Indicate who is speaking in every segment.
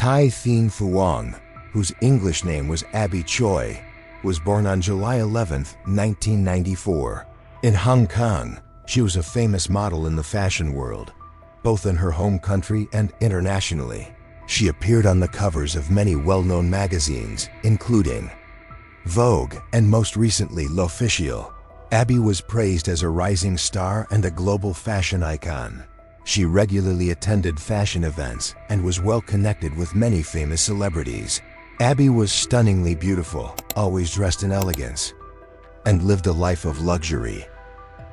Speaker 1: Tai Thien Phuong, whose English name was Abby Choi, was born on July 11, 1994. In Hong Kong, she was a famous model in the fashion world, both in her home country and internationally. She appeared on the covers of many well-known magazines, including Vogue and most recently L'Officiel. Abby was praised as a rising star and a global fashion icon. She regularly attended fashion events and was well connected with many famous celebrities. Abby was stunningly beautiful, always dressed in elegance, and lived a life of luxury.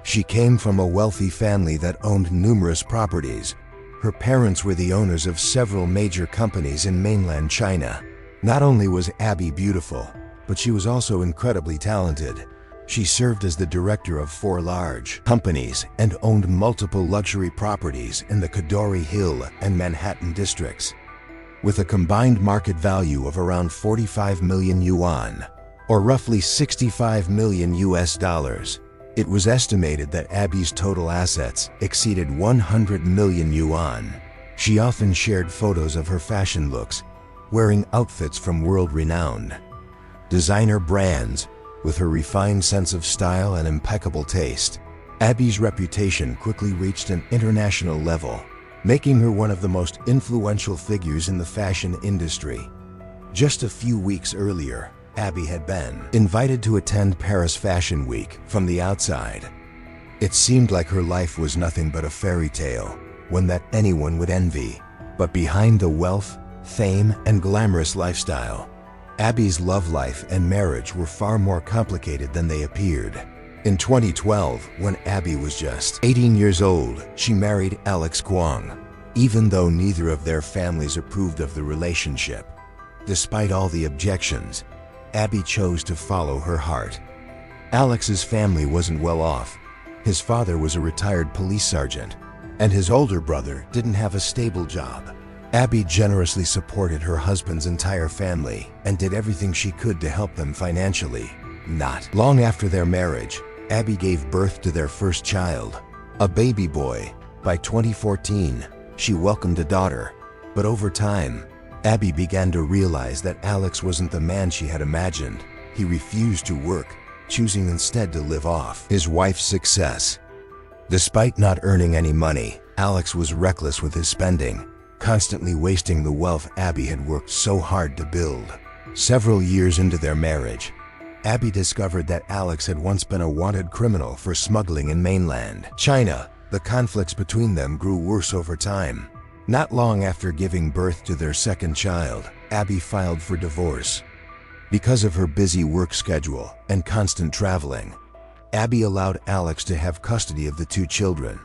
Speaker 1: She came from a wealthy family that owned numerous properties. Her parents were the owners of several major companies in mainland China. Not only was Abby beautiful, but she was also incredibly talented. She served as the director of 4 large companies and owned multiple luxury properties in the Cadore Hill and Manhattan districts. With a combined market value of around 45 million yuan, or roughly $65 million US, it was estimated that Abby's total assets exceeded 100 million yuan. She often shared photos of her fashion looks, wearing outfits from world-renowned designer brands. With her refined sense of style and impeccable taste, Abby's reputation quickly reached an international level, making her one of the most influential figures in the fashion industry. Just a few weeks earlier, Abby had been invited to attend Paris Fashion Week from the outside. It seemed like her life was nothing but a fairy tale, one that anyone would envy. But behind the wealth, fame, and glamorous lifestyle, Abby's love life and marriage were far more complicated than they appeared. In 2012, when Abby was just 18 years old, she married Alex Kwong, even though neither of their families approved of the relationship. Despite all the objections, Abby chose to follow her heart. Alex's family wasn't well off. His father was a retired police sergeant, and his older brother didn't have a stable job. Abby generously supported her husband's entire family and did everything she could to help them financially. Not long after their marriage, Abby gave birth to their first child, a baby boy. By 2014, she welcomed a daughter. But over time, Abby began to realize that Alex wasn't the man she had imagined. He refused to work, choosing instead to live off his wife's success. Despite not earning any money, Alex was reckless with his spending, constantly wasting the wealth Abby had worked so hard to build. Several years into their marriage, Abby discovered that Alex had once been a wanted criminal for smuggling in mainland China. The conflicts between them grew worse over time. Not long after giving birth to their second child, Abby filed for divorce. Because of her busy work schedule and constant traveling, Abby allowed Alex to have custody of the 2 children.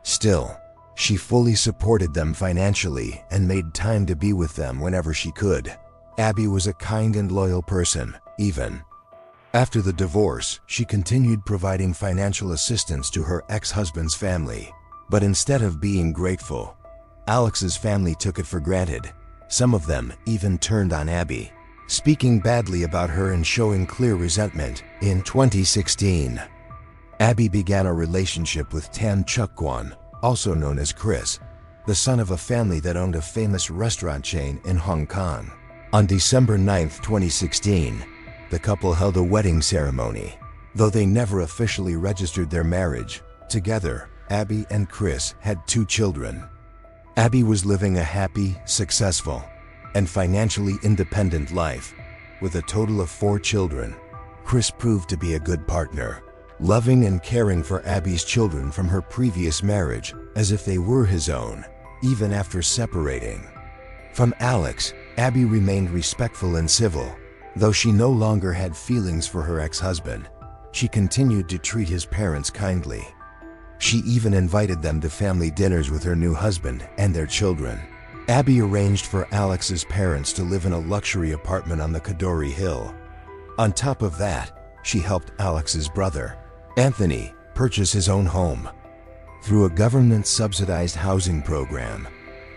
Speaker 1: Still, she fully supported them financially and made time to be with them whenever she could. Abby was a kind and loyal person, even after the divorce. She continued providing financial assistance to her ex-husband's family. But instead of being grateful, Alex's family took it for granted. Some of them even turned on Abby, speaking badly about her and showing clear resentment. In 2016, Abby began a relationship with Tan Chuk Kwan, also known as Chris, the son of a family that owned a famous restaurant chain in Hong Kong. On December 9, 2016, the couple held a wedding ceremony. Though they never officially registered their marriage, together, Abby and Chris had 2 children. Abby was living a happy, successful, and financially independent life. With a total of 4 children, Chris proved to be a good partner, loving and caring for Abby's children from her previous marriage as if they were his own, even after separating. From Alex, Abby remained respectful and civil. Though she no longer had feelings for her ex-husband, she continued to treat his parents kindly. She even invited them to family dinners with her new husband and their children. Abby arranged for Alex's parents to live in a luxury apartment on the Cadore Hill. On top of that, she helped Alex's brother, Anthony, purchase his own home. Through a government-subsidized housing program,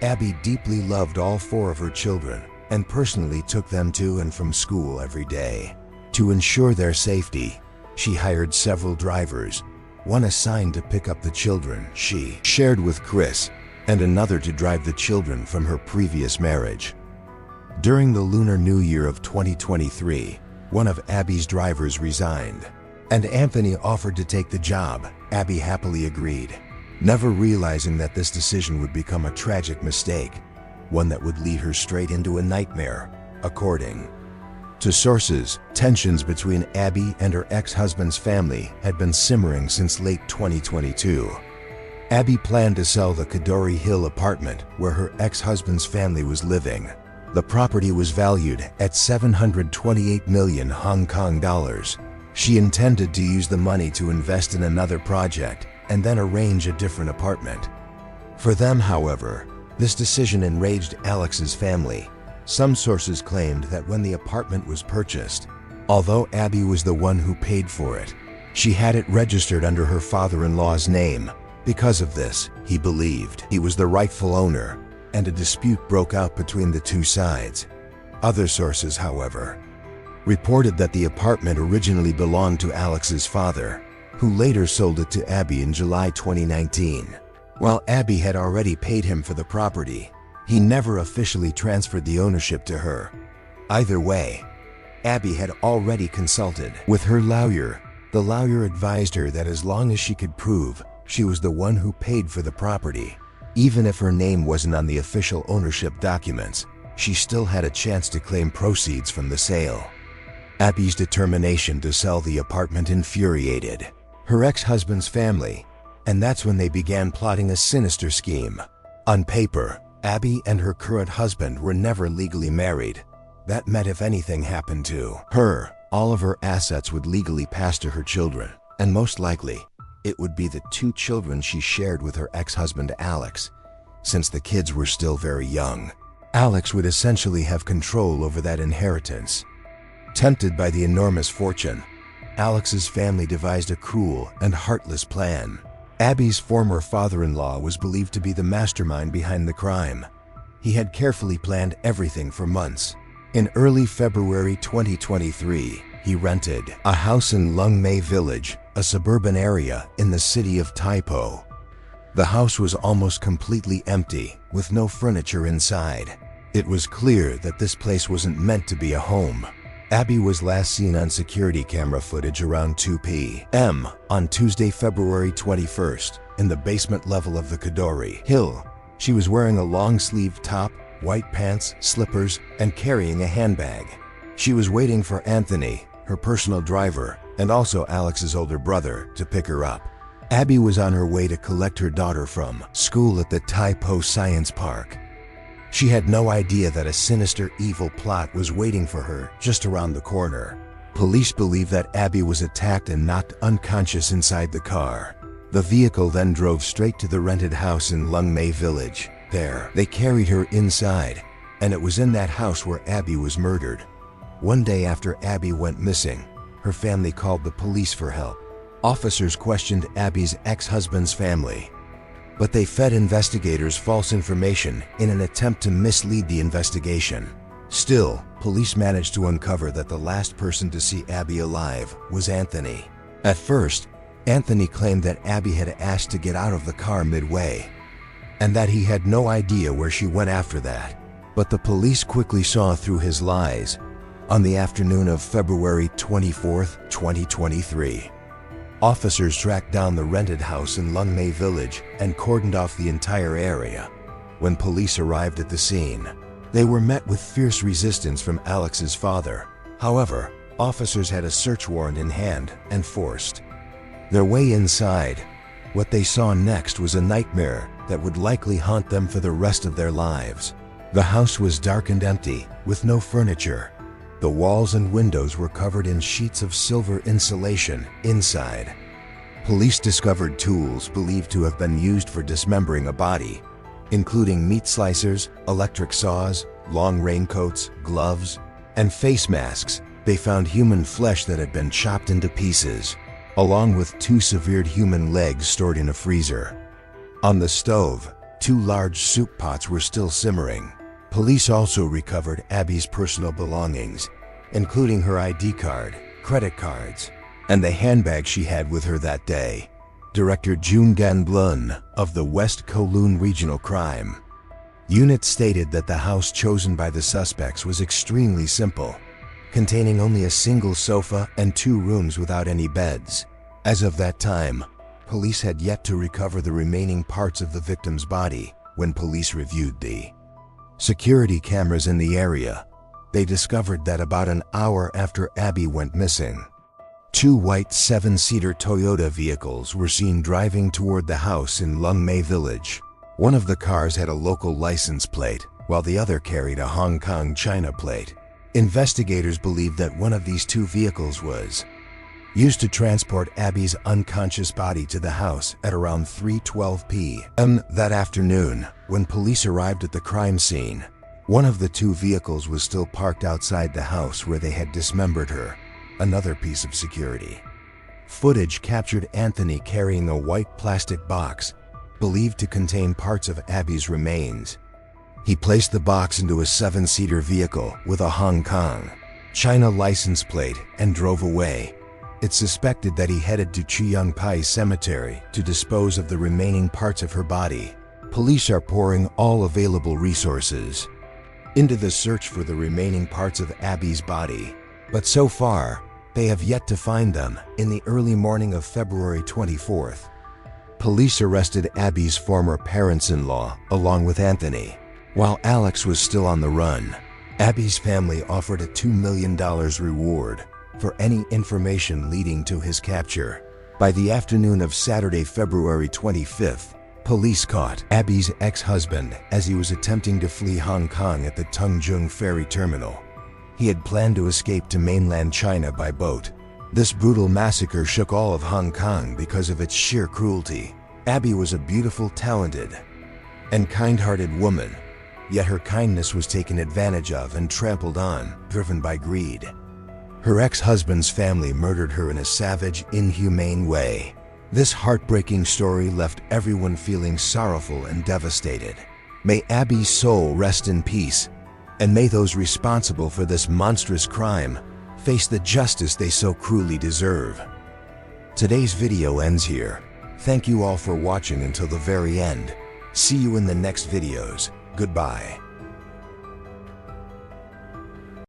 Speaker 1: Abby deeply loved all 4 of her children and personally took them to and from school every day. To ensure their safety, she hired several drivers, one assigned to pick up the children she shared with Chris, and another to drive the children from her previous marriage. During the Lunar New Year of 2023, one of Abby's drivers resigned, and Anthony offered to take the job. Abby happily agreed, never realizing that this decision would become a tragic mistake, one that would lead her straight into a nightmare. According to sources, tensions between Abby and her ex-husband's family had been simmering since late 2022. Abby planned to sell the Kadori Hill apartment where her ex-husband's family was living. The property was valued at 728 million Hong Kong dollars. She intended to use the money to invest in another project and then arrange a different apartment. For them, however, this decision enraged Alex's family. Some sources claimed that when the apartment was purchased, although Abby was the one who paid for it, she had it registered under her father-in-law's name. Because of this, he believed he was the rightful owner, and a dispute broke out between the two sides. Other sources, however, reported that the apartment originally belonged to Alex's father, who later sold it to Abby in July 2019. While Abby had already paid him for the property, he never officially transferred the ownership to her. Either way, Abby had already consulted with her lawyer. The lawyer advised her that as long as she could prove she was the one who paid for the property, even if her name wasn't on the official ownership documents, she still had a chance to claim proceeds from the sale. Abby's determination to sell the apartment infuriated her ex-husband's family, and that's when they began plotting a sinister scheme. On paper, Abby and her current husband were never legally married. That meant if anything happened to her, all of her assets would legally pass to her children, and most likely, it would be the two children she shared with her ex-husband Alex. Since the kids were still very young, Alex would essentially have control over that inheritance. Tempted by the enormous fortune, Alex's family devised a cruel and heartless plan. Abby's former father-in-law was believed to be the mastermind behind the crime. He had carefully planned everything for months. In early February 2023, he rented a house in Lung Mei Village, a suburban area in the city of Tai Po. The house was almost completely empty, with no furniture inside. It was clear that this place wasn't meant to be a home. Abby was last seen on security camera footage around 2 p.m. on Tuesday, February 21st, in the basement level of the Kadori Hill. She was wearing a long-sleeved top, white pants, slippers, and carrying a handbag. She was waiting for Anthony, her personal driver, and also Alex's older brother, to pick her up. Abby was on her way to collect her daughter from school at the Tai Po Science Park. She had no idea that a sinister, evil plot was waiting for her just around the corner. Police believe that Abby was attacked and knocked unconscious inside the car. The vehicle then drove straight to the rented house in Lung Mei Village. There, they carried her inside, and it was in that house where Abby was murdered. One day after Abby went missing, her family called the police for help. Officers questioned Abby's ex-husband's family, but they fed investigators false information in an attempt to mislead the investigation. Still, police managed to uncover that the last person to see Abby alive was Anthony. At first, Anthony claimed that Abby had asked to get out of the car midway, and that he had no idea where she went after that. But the police quickly saw through his lies. On the afternoon of February 24, 2023, officers tracked down the rented house in Lung Mei Village and cordoned off the entire area. When police arrived at the scene, they were met with fierce resistance from Alex's father. However, officers had a search warrant in hand and forced their way inside. What they saw next was a nightmare that would likely haunt them for the rest of their lives. The house was dark and empty, with no furniture. The walls and windows were covered in sheets of silver insulation inside. Police discovered tools believed to have been used for dismembering a body, including meat slicers, electric saws, long raincoats, gloves, and face masks. They found human flesh that had been chopped into pieces, along with 2 severed human legs stored in a freezer. On the stove, 2 large soup pots were still simmering. Police also recovered Abby's personal belongings, including her ID card, credit cards, and the handbag she had with her that day. Director Jun Gan Blun of the West Kowloon Regional Crime Units stated that the house chosen by the suspects was extremely simple, containing only a single sofa and 2 rooms without any beds. As of that time, police had yet to recover the remaining parts of the victim's body. When police reviewed the security cameras in the area, they discovered that about an hour after Abby went missing, 2 white 7-seater Toyota vehicles were seen driving toward the house in Lung Mei Village. One of the cars had a local license plate, while the other carried a Hong Kong China plate. Investigators believe that one of these 2 vehicles was used to transport Abby's unconscious body to the house at around 3:12 p.m. that afternoon. When police arrived at the crime scene, one of the 2 vehicles was still parked outside the house where they had dismembered her, another piece of security. Footage captured Anthony carrying a white plastic box believed to contain parts of Abby's remains. He placed the box into a 7-seater vehicle with a Hong Kong China license plate and drove away. It's suspected that he headed to Cheung Pai Cemetery to dispose of the remaining parts of her body. Police are pouring all available resources into the search for the remaining parts of Abby's body, but so far, they have yet to find them. In the early morning of February 24th, police arrested Abby's former parents-in-law along with Anthony. While Alex was still on the run, Abby's family offered a $2 million reward for any information leading to his capture. By the afternoon of Saturday, February 25th, police caught Abby's ex-husband as he was attempting to flee Hong Kong at the Tungjung ferry terminal. He had planned to escape to mainland China by boat. This brutal massacre shook all of Hong Kong because of its sheer cruelty. Abby was a beautiful, talented, and kind-hearted woman, yet her kindness was taken advantage of and trampled on, driven by greed. Her ex-husband's family murdered her in a savage, inhumane way. This heartbreaking story left everyone feeling sorrowful and devastated. May Abby's soul rest in peace, and may those responsible for this monstrous crime face the justice they so cruelly deserve. Today's video ends here. Thank you all for watching until the very end. See you in the next videos. Goodbye.